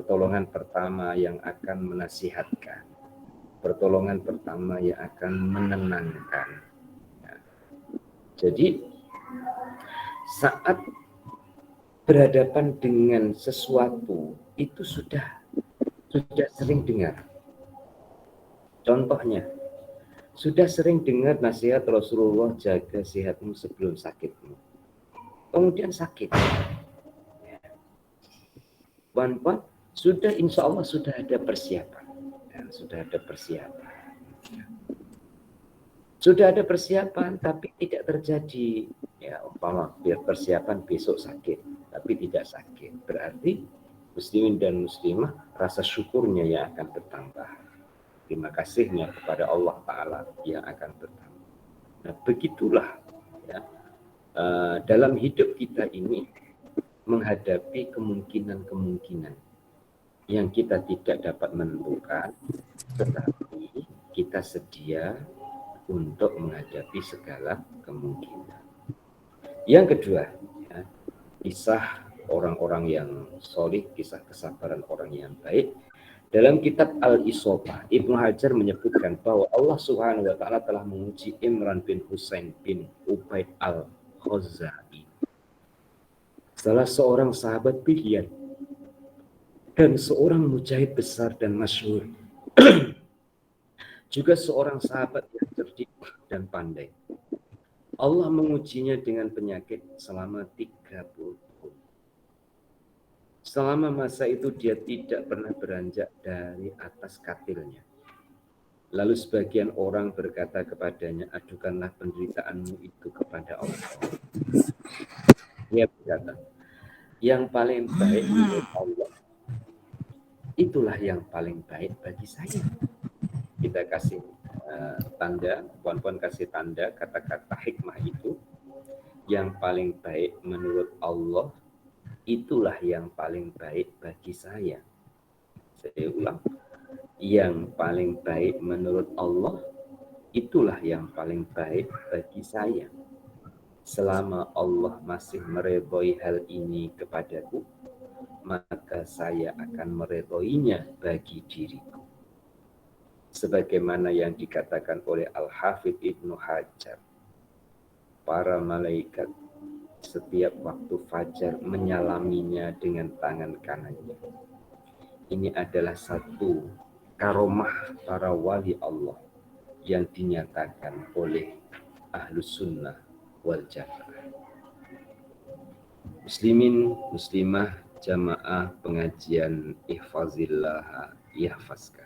pertolongan pertama yang akan menasihatkan, pertolongan pertama yang akan menenangkan. Ya. Jadi saat berhadapan dengan sesuatu itu sudah sering dengar. Contohnya, sudah sering dengar nasihat Rasulullah, jaga sehatmu sebelum sakitmu. Kemudian sakit. Puan-puan, sudah insya Allah sudah ada persiapan. Dan sudah ada persiapan. Sudah ada persiapan, tapi tidak terjadi. Ya, umpama biar persiapan besok sakit, tapi tidak sakit. Berarti muslimin dan muslimah rasa syukurnya yang akan bertambah. Terima kasihnya kepada Allah Ta'ala yang akan bertambah. Nah, begitulah ya, dalam hidup kita ini menghadapi kemungkinan-kemungkinan yang kita tidak dapat menentukan, tetapi kita sedia untuk menghadapi segala kemungkinan. Yang kedua, ya, kisah orang-orang yang solih, kisah kesabaran orang yang baik. Dalam kitab Al-Isobah, Ibnu Hajar menyebutkan bahwa Allah Subhanahu wa Ta'ala telah menguji Imran bin Husain bin Ubaid al-Khuzai, salah seorang sahabat pilihan dan seorang mujahid besar dan masyhur, juga seorang sahabat yang cerdik dan pandai. Allah mengujinya dengan penyakit selama 30 tahun. Selama masa itu dia tidak pernah beranjak dari atas katilnya. Lalu sebagian orang berkata kepadanya, adukanlah penderitaanmu itu kepada Allah. Dia berkata, yang paling baik menurut Allah, itulah yang paling baik bagi saya. Kita kasih tanda, puan-puan kasih tanda kata-kata hikmah itu. Yang paling baik menurut Allah, itulah yang paling baik bagi saya. Saya ulang, yang paling baik menurut Allah, itulah yang paling baik bagi saya. Selama Allah masih meredhoi hal ini kepadaku, maka saya akan meredhoinya bagi diriku. Sebagaimana yang dikatakan oleh Al-Hafidh Ibnu Hajar, para malaikat setiap waktu fajar menyalaminya dengan tangan kanannya. Ini adalah satu karomah para wali Allah yang dinyatakan oleh Ahlus Sunnah wal Jamaah. Muslimin, muslimah, jamaah pengajian ihfazillah yahfazka.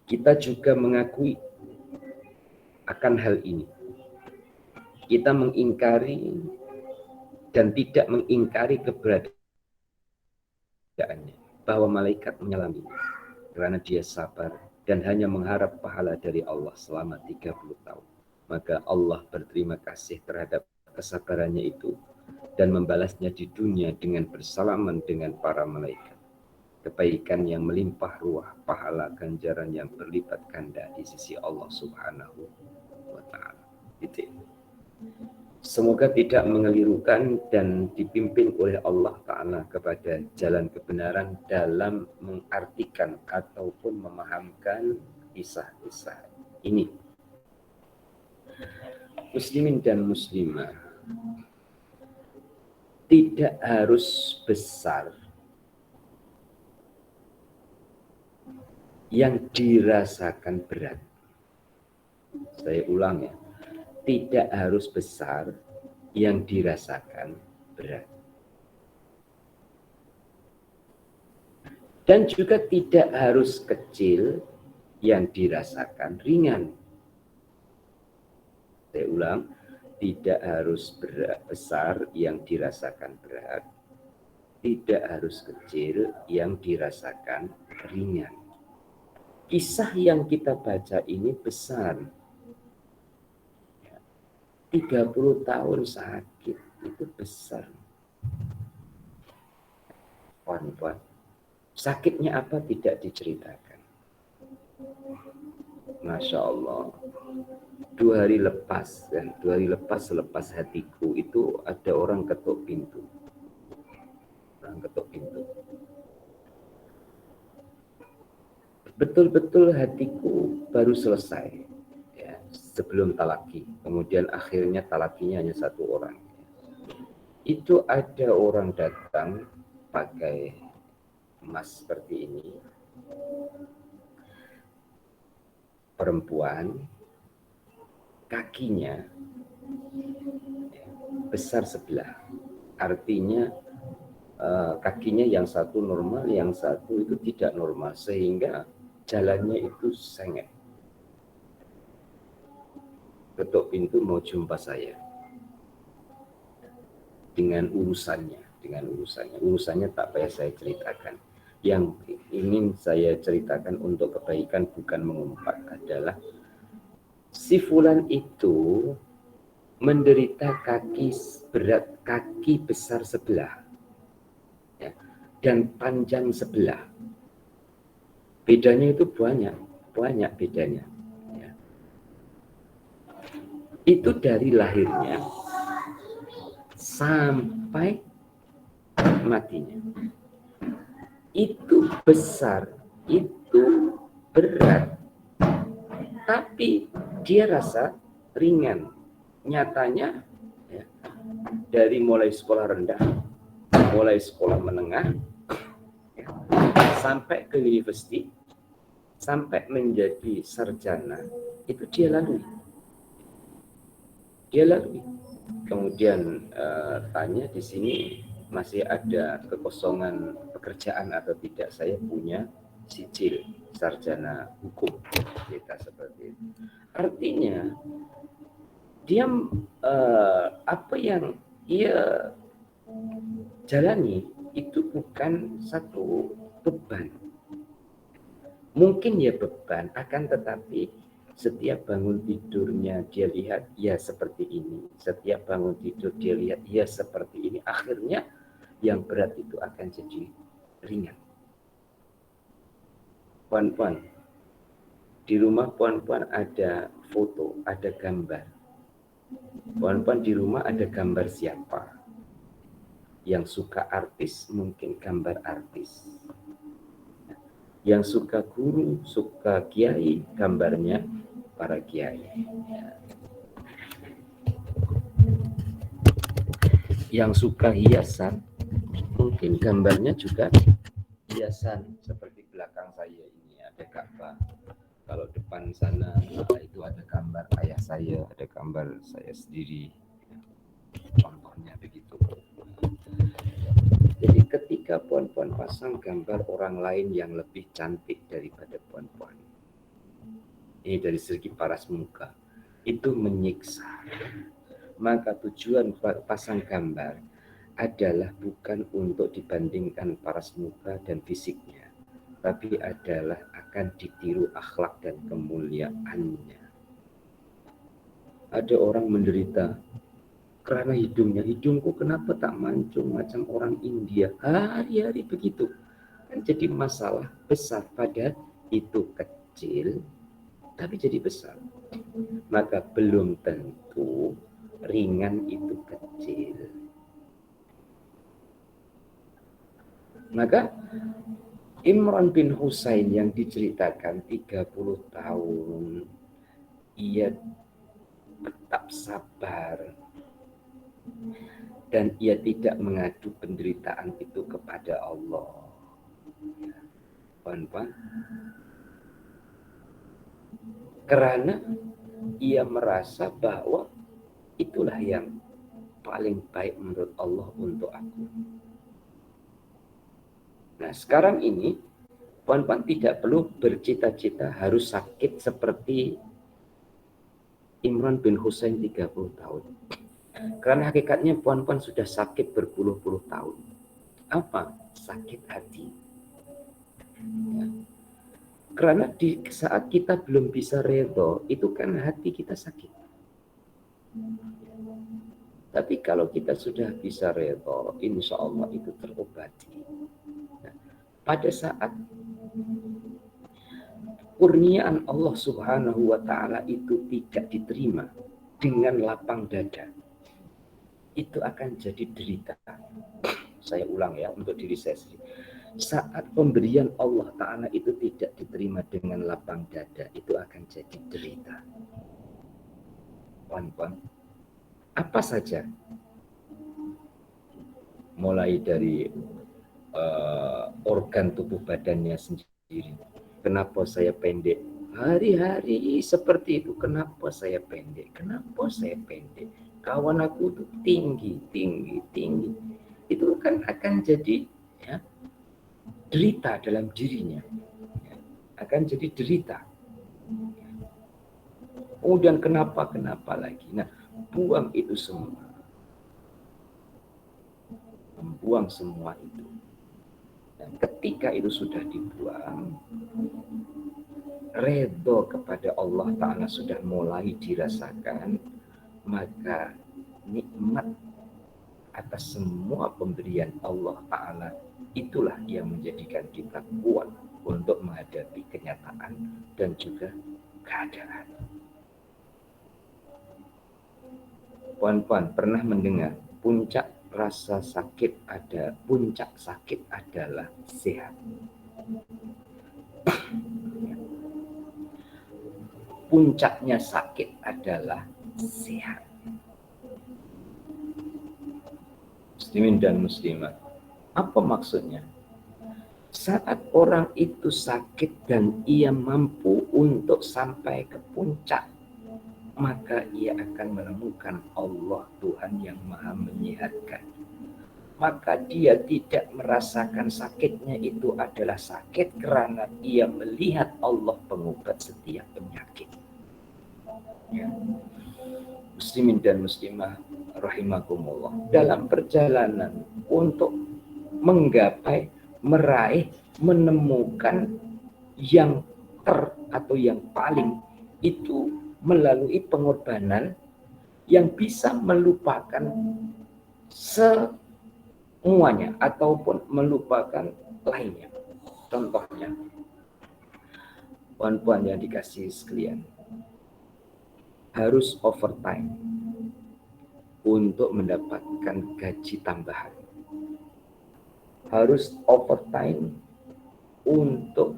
Kita juga mengakui akan hal ini. Kita mengingkari dan tidak mengingkari keberadaannya, bahwa malaikat menyelami karena dia sabar dan hanya mengharap pahala dari Allah selama 30 tahun. Maka Allah berterima kasih terhadap kesabarannya itu dan membalasnya di dunia dengan bersalaman dengan para malaikat. Kebaikan yang melimpah ruah, pahala ganjaran yang berlipat ganda di sisi Allah Subhanahu wa Ta'ala. Semoga tidak mengelirukan dan dipimpin oleh Allah Ta'ala kepada jalan kebenaran dalam mengartikan ataupun memahamkan kisah-kisah ini. Muslimin dan muslimah, tidak harus besar yang dirasakan berat. Saya ulang ya, tidak harus besar yang dirasakan berat. Dan juga tidak harus kecil yang dirasakan ringan. Saya ulang, tidak harus besar yang dirasakan berat, tidak harus kecil yang dirasakan ringan. Kisah yang kita baca ini besar. 30 tahun sakit itu besar. Puan-puan, sakitnya apa tidak diceritakan. Masya Allah. 2 hari lepas, ya, 2 hari lepas selepas hatiku itu ada orang ketuk pintu. Orang ketuk pintu. betul-betul hatiku baru selesai, ya, sebelum talaki. Kemudian akhirnya talakinya hanya satu orang. Itu ada orang datang pakai emas seperti ini, perempuan, kakinya besar sebelah, artinya kakinya yang satu normal, yang satu itu tidak normal, sehingga jalannya itu sengit. Ketuk pintu mau jumpa saya dengan urusannya tak payah saya ceritakan. Yang ingin saya ceritakan untuk kebaikan, bukan mengumpat, adalah si fulan itu menderita kaki besar sebelah, ya, dan panjang sebelah. Bedanya itu banyak bedanya. Ya. Itu dari lahirnya sampai matinya. Itu besar, itu berat, tapi dia rasa ringan. Nyatanya, ya, dari mulai sekolah rendah, mulai sekolah menengah, ya, sampai ke university, sampai menjadi sarjana, itu dia lalui. Kemudian tanya di sini masih ada kekosongan pekerjaan atau tidak. Saya punya sijil sarjana hukum, kita seperti itu. Artinya dia apa yang ia jalani itu bukan satu beban. Mungkin ya beban, akan tetapi setiap bangun tidurnya dia lihat ya seperti ini, setiap bangun tidur dia lihat ya seperti ini, akhirnya yang berat itu akan jadi ringan. Puan-puan, di rumah puan-puan ada foto, ada gambar. Puan-puan di rumah ada gambar siapa? Yang suka artis mungkin gambar artis. Yang suka guru, suka kiai, gambarnya para kiai. Yang suka hiasan, mungkin gambarnya juga hiasan. Seperti belakang saya ini ada Ka'bah. Kalau depan sana itu ada gambar ayah saya, ada gambar saya sendiri. Contohnya begitu. Jadi ketika puan-puan pasang gambar orang lain yang lebih cantik daripada puan-puan, ini dari segi paras muka, itu menyiksa. Maka tujuan pasang gambar adalah bukan untuk dibandingkan paras muka dan fisiknya, tapi adalah akan ditiru akhlak dan kemuliaannya. Ada orang menderita karena hidungku kenapa tak mancung macam orang India, hari-hari begitu. Kan jadi masalah besar, pada itu kecil tapi jadi besar. Maka belum tentu ringan itu kecil. Maka Imran bin Husain yang diceritakan 30 tahun ia tetap sabar dan ia tidak mengadu penderitaan itu kepada Allah. Puan-puan, karena ia merasa bahwa itulah yang paling baik menurut Allah untuk aku. Nah, sekarang ini puan-puan tidak perlu bercita-cita harus sakit seperti Imran bin Husain 30 tahun. Karena hakikatnya puan-puan sudah sakit berpuluh-puluh tahun. Apa? Sakit hati. Ya. Karena di saat kita belum bisa redho, itu kan hati kita sakit. Tapi kalau kita sudah bisa redho, insya Allah itu terobati. Nah, pada saat kurniaan Allah Subhanahu wa Ta'ala itu tidak diterima dengan lapang dada, itu akan jadi derita. Saya ulang ya untuk diri saya sendiri. Saat pemberian Allah Ta'ala itu tidak diterima dengan lapang dada, itu akan jadi derita. Puan-puan, apa saja, mulai dari organ tubuh badannya sendiri. Kenapa saya pendek? Hari-hari seperti itu. Kenapa saya pendek? Kenapa saya pendek? Kawan aku itu tinggi. Itu kan akan jadi ya, derita dalam dirinya. Ya, akan jadi derita. Kemudian kenapa lagi? Nah, buang itu semua. Membuang semua itu. Dan ketika itu sudah dibuang, redho kepada Allah Ta'ala sudah mulai dirasakan, maka nikmat atas semua pemberian Allah Ta'ala itulah yang menjadikan kita kuat untuk menghadapi kenyataan dan juga keadaan. Puan-puan pernah mendengar puncak rasa sakit puncak sakit adalah sehat. Puncaknya sakit adalah sehat. Muslimin dan muslimat, apa maksudnya? Saat orang itu sakit dan ia mampu untuk sampai ke puncak, maka ia akan menemukan Allah Tuhan yang Maha Menyehatkan. Maka dia tidak merasakan sakitnya itu adalah sakit karena ia melihat Allah pengobat setiap penyakit. Ya. Muslimin dan muslimah rahimakumullah, dalam perjalanan untuk menggapai, meraih, menemukan yang atau yang paling itu melalui pengorbanan yang bisa melupakan semuanya ataupun melupakan lainnya. Contohnya, puan-puan yang dikasih sekalian, harus overtime untuk mendapatkan gaji tambahan. Harus overtime untuk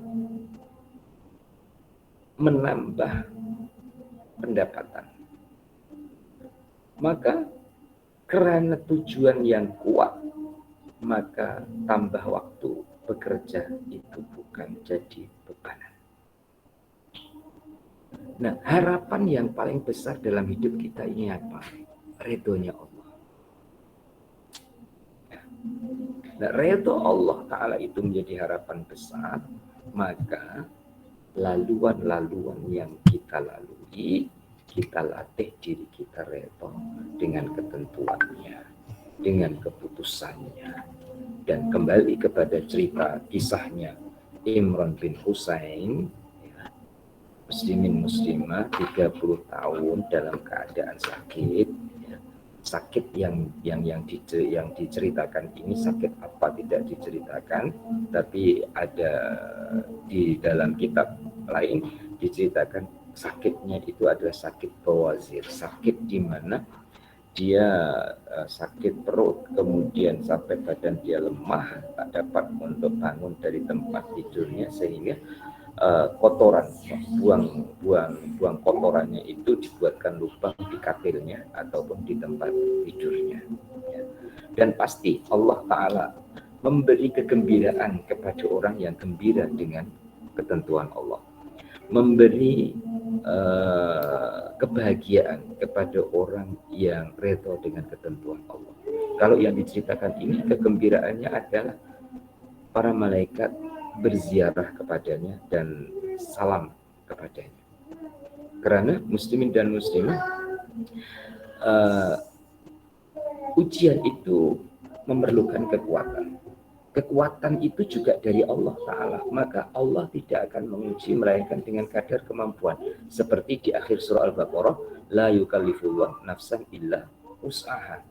menambah pendapatan. Maka karena tujuan yang kuat, maka tambah waktu bekerja itu bukan jadi bebanan. Nah, harapan yang paling besar dalam hidup kita ini apa? Ridhonya Allah. Nah, ridho Allah Ta'ala itu menjadi harapan besar, maka laluan-laluan yang kita lalui, kita latih diri kita ridho dengan ketentuannya, dengan keputusannya. Dan kembali kepada cerita kisahnya Imran bin Husain, muslimin muslimah 30 tahun dalam keadaan sakit. Sakit yang diceritakan ini sakit apa tidak diceritakan, tapi ada di dalam kitab lain diceritakan sakitnya itu adalah sakit bawazir, sakit di mana dia sakit perut, kemudian sampai badan dia lemah, tak dapat untuk bangun dari tempat tidurnya, sehingga kotoran, buang kotorannya itu dibuatkan lubang di katilnya ataupun di tempat tidurnya. Dan pasti Allah Ta'ala memberi kegembiraan kepada orang yang gembira dengan ketentuan Allah, memberi kebahagiaan kepada orang yang redha dengan ketentuan Allah. Kalau yang diceritakan ini kegembiraannya adalah para malaikat berziarah kepadanya dan salam kepadanya. Karena muslimin dan muslimah, ujian itu memerlukan kekuatan. Kekuatan itu juga dari Allah Ta'ala. Maka Allah tidak akan menguji melainkan dengan kadar kemampuan. Seperti di akhir surah Al-Baqarah, la yukallifullah nafsan illa wus'aha.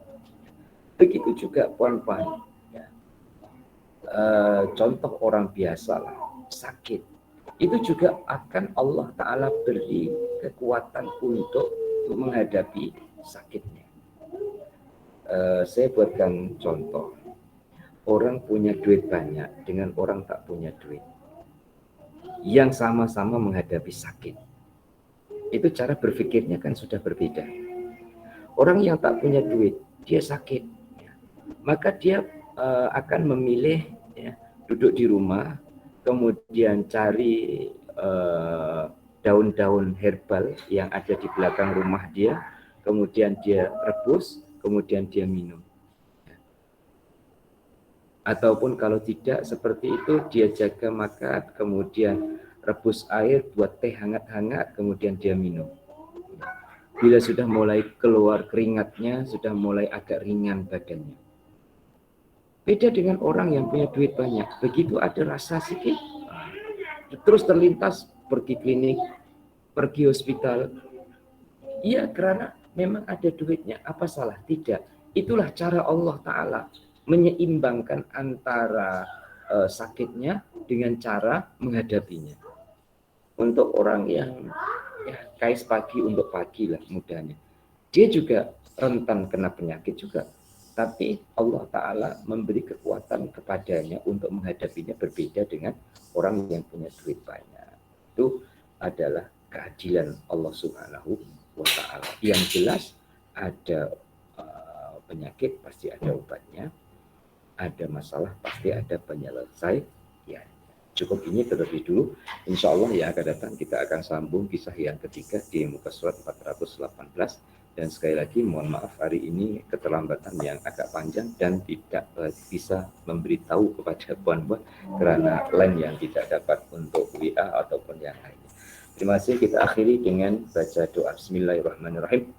Begitu juga puan-puan. Contoh orang biasa lah, sakit, itu juga akan Allah Ta'ala beri kekuatan untuk menghadapi sakitnya. Saya buatkan contoh. orang punya duit banyak dengan orang tak punya duit yang sama-sama menghadapi sakit, itu cara berpikirnya kan sudah berbeda. Orang yang tak punya duit, dia sakit, maka dia akan memilih duduk di rumah, kemudian cari daun-daun herbal yang ada di belakang rumah dia, kemudian dia rebus, kemudian dia minum. Ataupun kalau tidak seperti itu, dia jaga makan, kemudian rebus air, buat teh hangat-hangat, kemudian dia minum. Bila sudah mulai keluar keringatnya, sudah mulai agak ringan badannya. Beda dengan orang yang punya duit banyak. Begitu ada rasa sakit, terus terlintas pergi klinik, pergi hospital. Iya, karena memang ada duitnya. Apa salah? Tidak. Itulah cara Allah Ta'ala menyeimbangkan antara sakitnya dengan cara menghadapinya. Untuk orang yang kais pagi untuk pagi lah mudahnya, dia juga rentan kena penyakit juga, tapi Allah Ta'ala memberi kekuatan kepadanya untuk menghadapinya, berbeda dengan orang yang punya duit banyak. Itu adalah keadilan Allah Subhanahu wa Ta'ala. Yang jelas ada penyakit pasti ada obatnya, ada masalah pasti ada penyelesai. Ya, cukup ini terlebih dulu. Insya Allah yang akan datang kita akan sambung kisah yang ketiga di muka surat 418. Dan sekali lagi mohon maaf hari ini keterlambatan yang agak panjang dan tidak bisa memberitahu kepada puan-puan karena line yang tidak dapat untuk WA ataupun yang lainnya. Terima kasih. Kita akhiri dengan baca doa. Bismillahirrahmanirrahim.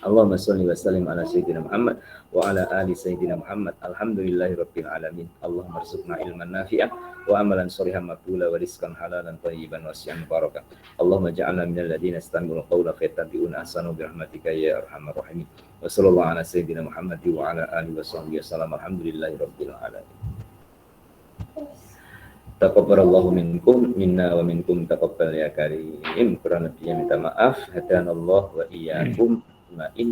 Allahumma sholli wa sallim ala sayyidina Muhammad wa ala ali sayyidina Muhammad. Alhamdulillahirabbil alamin. Allahumma rzuqna ilman nafi'an wa amalan sholihan maqbula wa rizqan halalan thayyiban wasi'an barakah. Allahumma ja'alna minal ladzina yastami'una qawla fayattabi'una ahsanahu bi rahmatika ya arhamar rahimin. Wa sallallahu ala sayyidina Muhammad wa ala alihi wa sahbihi wasallam. Alhamdulillahirabbil alamin. Taqabbalallahu minkum minna wa minkum taqabbal ya karim. Kurang lebihnya minta maaf. Hadanallahu wa iyyakum.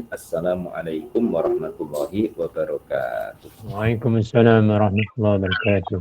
Assalamualaikum warahmatullahi wabarakatuh. Waalaikumsalam warahmatullahi wabarakatuh.